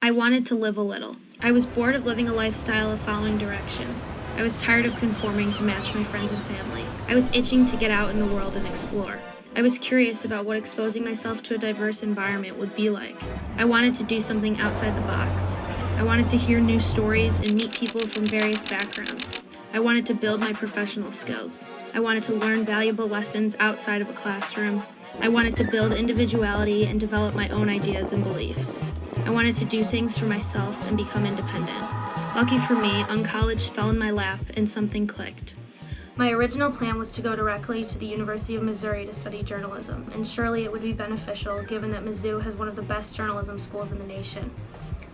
I wanted to live a little. I was bored of living a lifestyle of following directions. I was tired of conforming to match my friends and family. I was itching to get out in the world and explore. I was curious about what exposing myself to a diverse environment would be like. I wanted to do something outside the box. I wanted to hear new stories and meet people from various backgrounds. I wanted to build my professional skills. I wanted to learn valuable lessons outside of a classroom. I wanted to build individuality and develop my own ideas and beliefs. I wanted to do things for myself and become independent. Lucky for me, Uncollege fell in my lap and something clicked. My original plan was to go directly to the University of Missouri to study journalism, and surely it would be beneficial given that Mizzou has one of the best journalism schools in the nation.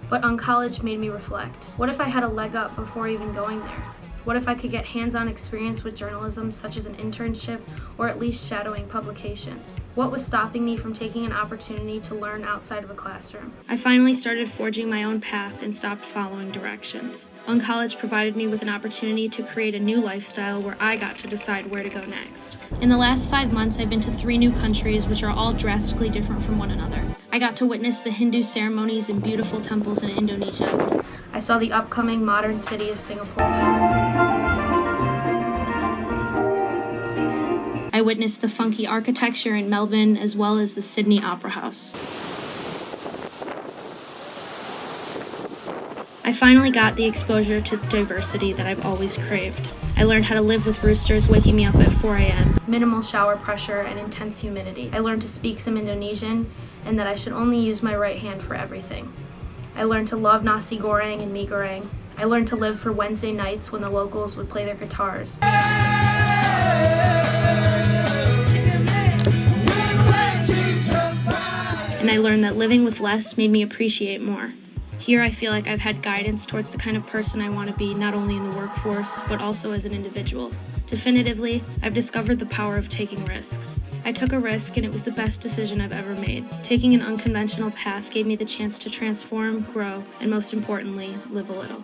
But Uncollege made me reflect. What if I had a leg up before even going there? What if I could get hands-on experience with journalism, such as an internship or at least shadowing publications? What was stopping me from taking an opportunity to learn outside of a classroom? I finally started forging my own path and stopped following directions. Uncollege provided me with an opportunity to create a new lifestyle where I got to decide where to go next. In the last 5 months, I've been to 3 new countries, which are all drastically different from one another. I got to witness the Hindu ceremonies in beautiful temples in Indonesia. I saw the upcoming modern city of Singapore. I witnessed the funky architecture in Melbourne as well as the Sydney Opera House. I finally got the exposure to diversity that I've always craved. I learned how to live with roosters waking me up at 4 a.m., minimal shower pressure, and intense humidity. I learned to speak some Indonesian and that I should only use my right hand for everything. I learned to love nasi goreng and mie goreng. I learned to live for Wednesday nights when the locals would play their guitars. And I learned that living with less made me appreciate more. Here I feel like I've had guidance towards the kind of person I want to be, not only in the workforce, but also as an individual. Definitively, I've discovered the power of taking risks. I took a risk and it was the best decision I've ever made. Taking an unconventional path gave me the chance to transform, grow, and most importantly, live a little.